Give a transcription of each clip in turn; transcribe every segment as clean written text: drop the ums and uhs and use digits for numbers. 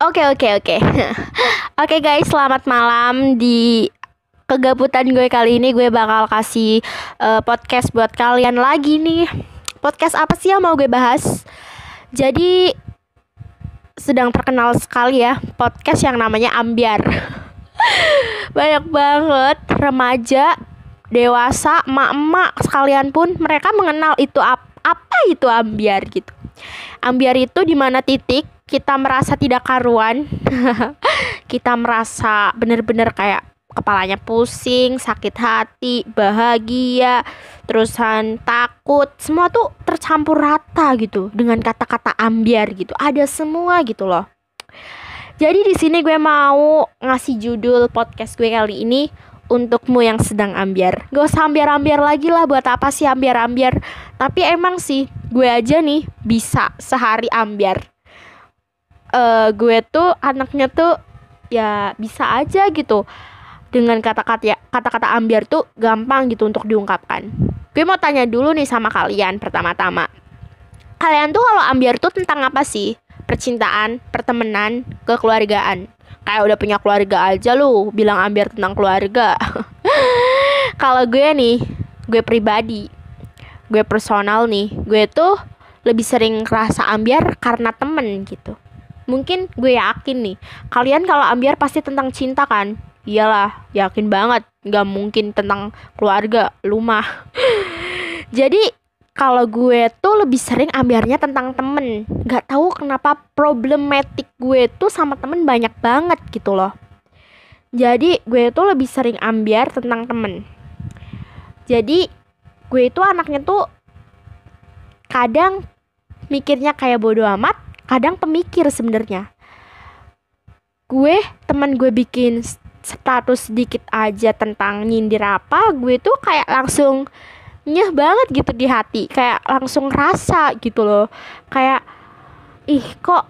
Oke, oke, oke. Oke guys, selamat malam. Di kegabutan gue kali ini gue bakal kasih podcast buat kalian lagi nih. Podcast apa sih yang mau gue bahas? Jadi sedang terkenal sekali ya podcast yang namanya Ambyar. Banyak banget remaja, dewasa, emak-emak sekalian pun mereka mengenal itu apa itu ambyar gitu. Ambyar itu dimana titik kita merasa tidak karuan. Kita merasa bener-bener kayak kepalanya pusing, sakit hati, bahagia, terusan takut, semua tuh tercampur rata gitu dengan kata-kata ambyar gitu. Ada semua gitu loh. Jadi di sini gue mau ngasih judul podcast gue kali ini, untukmu yang sedang ambyar. Gak usah ambyar-ambyar lagi lah, buat apa sih ambyar-ambyar? Tapi emang sih gue aja nih bisa sehari ambyar. Gue tuh anaknya tuh ya bisa aja gitu. Dengan kata-kata ambyar tuh gampang gitu untuk diungkapkan. Gue mau tanya dulu nih sama kalian pertama-tama. Kalian tuh kalau ambyar tuh tentang apa sih? Percintaan, pertemanan, kekeluargaan. Kayak udah punya keluarga aja lu bilang ambyar tentang keluarga. Kalau gue nih, gue pribadi, gue personal nih, gue tuh lebih sering ngerasa ambyar karena temen gitu. Mungkin gue yakin nih, kalian kalau ambyar pasti tentang cinta kan? Iyalah, yakin banget, gak mungkin tentang keluarga, lu mah. Jadi kalau gue tuh lebih sering ambyarnya tentang temen. Gak tahu kenapa problematik gue tuh sama temen banyak banget gitu loh. Jadi gue tuh lebih sering ambyar tentang temen. Jadi gue tuh anaknya tuh kadang mikirnya kayak bodo amat, kadang pemikir sebenarnya. Teman gue bikin status sedikit aja tentang nyindir apa, gue tuh kayak langsung nyeh banget gitu di hati, kayak langsung rasa gitu loh, kayak ih kok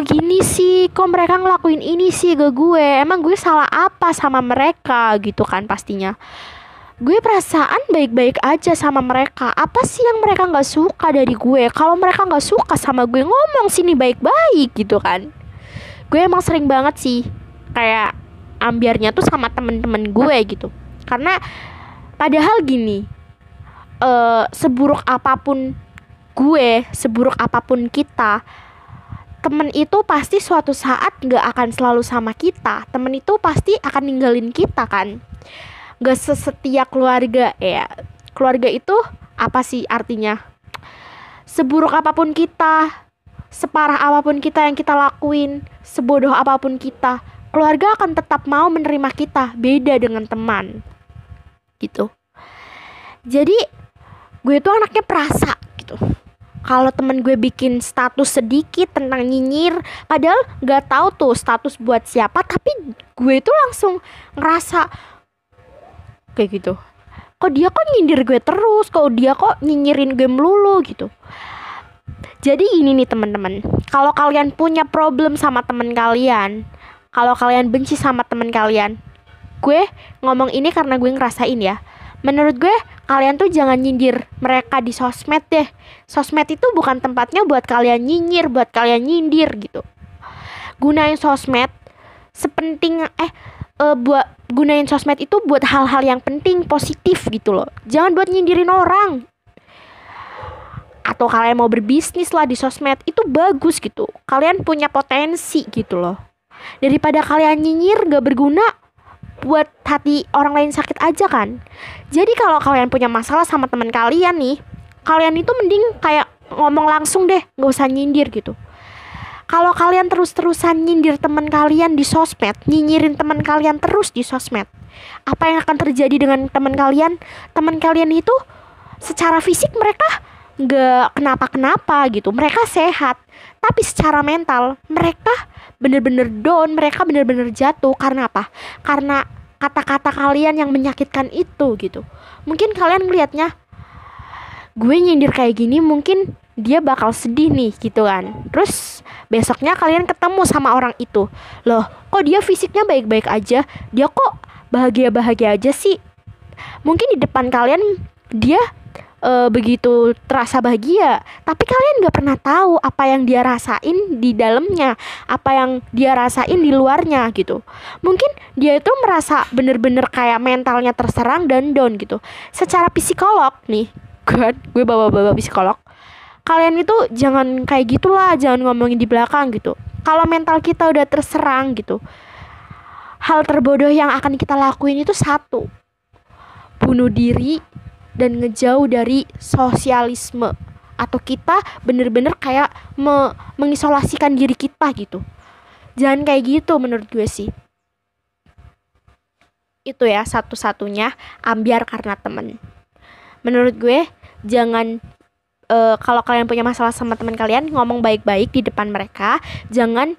gini sih, kok mereka ngelakuin ini sih ke gue, emang gue salah apa sama mereka gitu kan. Pastinya gue perasaan baik-baik aja sama mereka, apa sih yang mereka nggak suka dari gue? Kalau mereka nggak suka sama gue, ngomong sini baik-baik gitu kan. Gue emang sering banget sih kayak ambyarnya tuh sama temen-temen gue gitu, karena padahal gini, seburuk apapun gue, seburuk apapun kita, temen itu pasti suatu saat gak akan selalu sama kita. Temen itu pasti akan ninggalin kita kan. Gak sesetia keluarga ya. Keluarga itu apa sih artinya? Seburuk apapun kita, separah apapun kita yang kita lakuin, sebodoh apapun kita, keluarga akan tetap mau menerima kita. Beda dengan teman gitu. Jadi gue tuh anaknya perasa gitu. Kalau temen gue bikin status sedikit tentang nyinyir, padahal gak tahu tuh status buat siapa, tapi gue tuh langsung ngerasa kayak gitu, kok dia kok nyindir gue terus, kok dia kok nyinyirin gue melulu gitu. Jadi ini nih teman-teman, kalau kalian punya problem sama temen kalian, kalau kalian benci sama temen kalian, gue ngomong ini karena gue ngerasain ya. Menurut gue kalian tuh jangan nyindir mereka di sosmed deh. Sosmed itu bukan tempatnya buat kalian nyinyir, buat kalian nyindir gitu. Gunain sosmed sepenting gunain sosmed itu buat hal-hal yang penting, positif gitu loh. Jangan buat nyindirin orang. Atau kalian mau berbisnis lah di sosmed, itu bagus gitu. Kalian punya potensi gitu loh. Daripada kalian nyinyir gak berguna, buat hati orang lain sakit aja kan. Jadi kalau kalian punya masalah sama teman kalian nih, kalian itu mending kayak ngomong langsung deh, gak usah nyindir gitu. Kalau kalian terus-terusan nyindir teman kalian di sosmed, nyinyirin teman kalian terus di sosmed, apa yang akan terjadi dengan teman kalian? Teman kalian itu secara fisik mereka gak kenapa-kenapa gitu, mereka sehat, tapi secara mental mereka bener-bener down, mereka bener-bener jatuh. Karena apa? Karena kata-kata kalian yang menyakitkan itu gitu. Mungkin kalian ngelihatnya, gue nyindir kayak gini mungkin dia bakal sedih nih gitu kan. Terus besoknya kalian ketemu sama orang itu, loh kok dia fisiknya baik-baik aja, dia kok bahagia-bahagia aja sih. Mungkin di depan kalian dia begitu terasa bahagia, tapi kalian nggak pernah tahu apa yang dia rasain di dalamnya, apa yang dia rasain di luarnya gitu. Mungkin dia itu merasa bener-bener kayak mentalnya terserang dan down gitu. Secara psikolog nih, gue bawa psikolog. Kalian itu jangan kayak gitulah, jangan ngomongin di belakang gitu. Kalau mental kita udah terserang gitu, hal terbodoh yang akan kita lakuin itu satu, bunuh diri dan ngejauh dari sosialisme, atau kita bener-bener kayak mengisolasikan diri kita gitu. Jangan kayak gitu menurut gue sih. Itu ya satu-satunya ambiar karena temen. Menurut gue jangan kalau kalian punya masalah sama teman kalian, ngomong baik-baik di depan mereka, jangan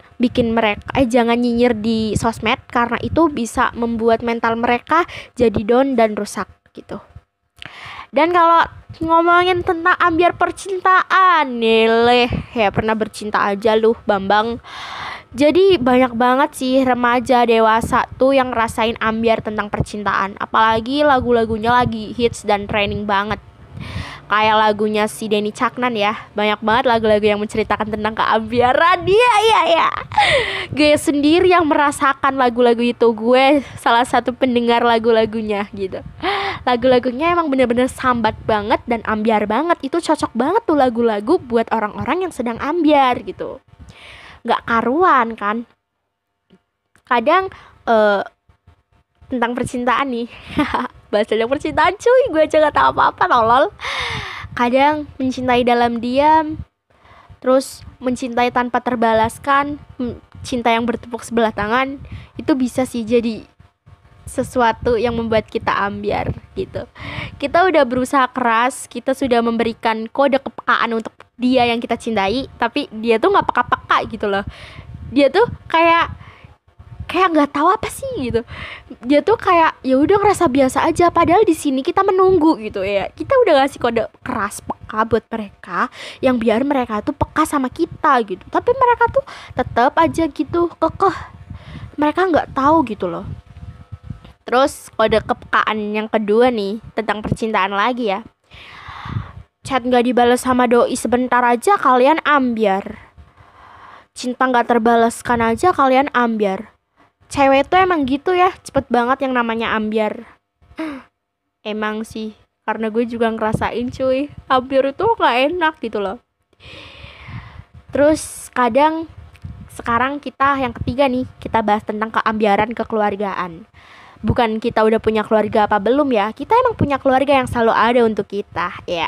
jangan nyinyir di sosmed, karena itu bisa membuat mental mereka jadi down dan rusak gitu. Dan kalau ngomongin tentang ambiar percintaan, Nileh ya pernah bercinta aja lu Bambang. Jadi banyak banget sih remaja dewasa tuh yang rasain ambiar tentang percintaan. Apalagi lagu-lagunya lagi hits dan trending banget. Kayak lagunya si Denny Caknan ya, banyak banget lagu-lagu yang menceritakan tentang keambiaran dia ya. Gue sendiri yang merasakan lagu-lagu itu, gue salah satu pendengar lagu-lagunya gitu. Lagu-lagunya emang bener-bener sambat banget dan ambiar banget. Itu cocok banget tuh lagu-lagu buat orang-orang yang sedang ambiar gitu. Gak karuan kan. Kadang tentang percintaan nih bahas tentang percintaan cuy, gue aja gak tahu apa-apa tolol. Kadang mencintai dalam diam, terus mencintai tanpa terbalaskan, cinta yang bertepuk sebelah tangan, itu bisa sih jadi sesuatu yang membuat kita ambiar gitu. Kita udah berusaha keras, kita sudah memberikan kode kepekaan untuk dia yang kita cintai, tapi dia tuh gak peka-peka gitu loh. Dia tuh kayak nggak tahu apa sih gitu. Dia tuh kayak ya udah ngerasa biasa aja, padahal di sini kita menunggu gitu ya. Kita udah ngasih kode keras peka buat mereka, yang biar mereka tuh peka sama kita gitu. Tapi mereka tuh tetap aja gitu kekeh. Mereka nggak tahu gitu loh. Terus kode kepekaan yang kedua nih tentang percintaan lagi ya. Chat nggak dibalas sama doi sebentar aja kalian ambiar. Cinta nggak terbalaskan aja kalian ambiar. Cewek tuh emang gitu ya, cepet banget yang namanya ambiar. Emang sih, karena gue juga ngerasain cuy, ambiar itu gak enak gitu loh. Terus kadang, sekarang kita yang ketiga nih, kita bahas tentang keambiaran kekeluargaan. Bukan kita udah punya keluarga apa belum ya, kita emang punya keluarga yang selalu ada untuk kita ya.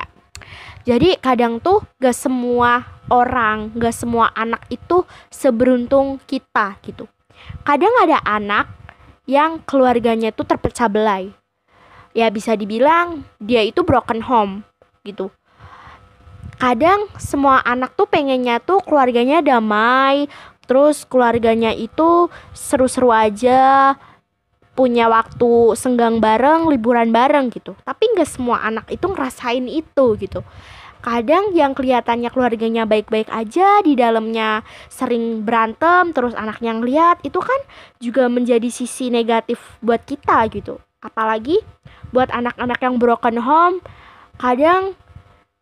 Jadi kadang tuh gak semua orang, gak semua anak itu seberuntung kita gitu. Kadang ada anak yang keluarganya itu terpecah belah. Ya bisa dibilang dia itu broken home gitu. Kadang semua anak tuh pengennya tuh keluarganya damai, terus keluarganya itu seru-seru aja, punya waktu senggang bareng, liburan bareng gitu. Tapi gak semua anak itu ngerasain itu gitu. Kadang yang kelihatannya keluarganya baik-baik aja, di dalamnya sering berantem, terus anaknya ngeliat, itu kan juga menjadi sisi negatif buat kita gitu. Apalagi buat anak-anak yang broken home, kadang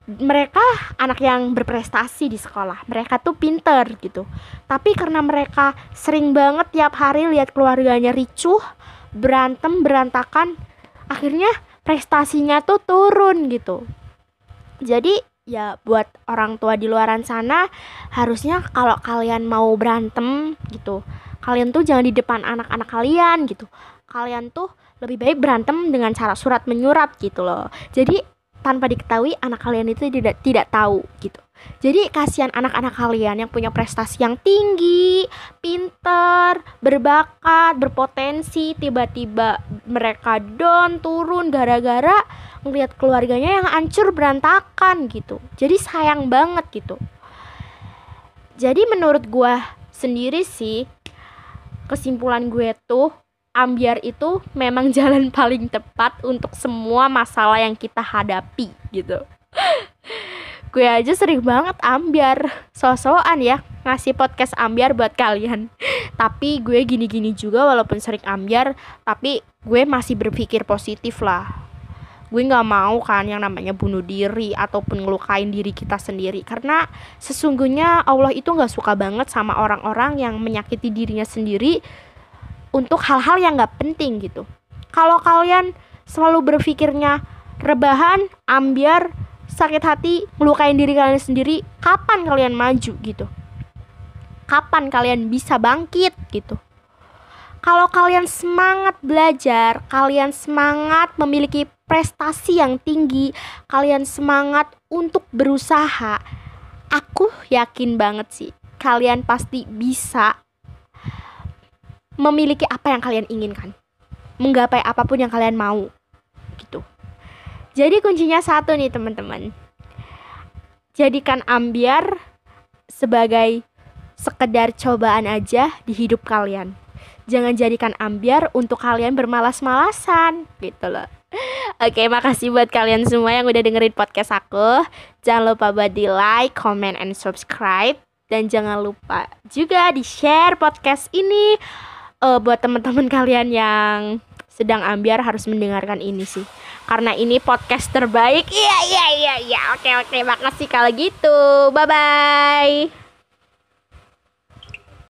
mereka anak yang berprestasi di sekolah, mereka tuh pinter gitu. Tapi karena mereka sering banget tiap hari lihat keluarganya ricuh, berantem, berantakan, akhirnya prestasinya tuh turun gitu. Jadi ya buat orang tua di luaran sana, harusnya kalau kalian mau berantem gitu, kalian tuh jangan di depan anak-anak kalian gitu. Kalian tuh lebih baik berantem dengan cara surat menyurat gitu loh. Jadi tanpa diketahui anak kalian itu tidak tahu gitu. Jadi kasihan anak-anak kalian yang punya prestasi yang tinggi, pinter, berbakat, berpotensi, tiba-tiba mereka down, turun gara-gara ngelihat keluarganya yang hancur berantakan gitu. Jadi sayang banget gitu. Jadi menurut gue sendiri sih, kesimpulan gue tuh, ambiar itu memang jalan paling tepat untuk semua masalah yang kita hadapi gitu. Gue aja sering banget ambiar, so-soan ya ngasih podcast ambiar buat kalian. Tapi gue gini-gini juga walaupun sering ambiar, tapi gue masih berpikir positif lah. Gue nggak mau kan yang namanya bunuh diri ataupun ngelukain diri kita sendiri, karena sesungguhnya Allah itu nggak suka banget sama orang-orang yang menyakiti dirinya sendiri untuk hal-hal yang nggak penting gitu. Kalau kalian selalu berpikirnya rebahan, ambiar, sakit hati, ngelukain diri kalian sendiri, kapan kalian maju gitu? Kapan kalian bisa bangkit gitu? Kalau kalian semangat belajar, kalian semangat memiliki prestasi yang tinggi, kalian semangat untuk berusaha, aku yakin banget sih kalian pasti bisa memiliki apa yang kalian inginkan, menggapai apapun yang kalian mau gitu. Jadi kuncinya satu nih teman-teman, jadikan ambiar sebagai sekedar cobaan aja di hidup kalian. Jangan jadikan ambiar untuk kalian bermalas-malasan gitu loh. Oke, makasih buat kalian semua yang udah dengerin podcast aku. Jangan lupa buat di like, comment, and subscribe. Dan jangan lupa juga di share podcast ini buat teman-teman kalian yang sedang ambiar harus mendengarkan ini sih. Karena ini podcast terbaik. Iya. Oke, makasih kalau gitu. Bye-bye.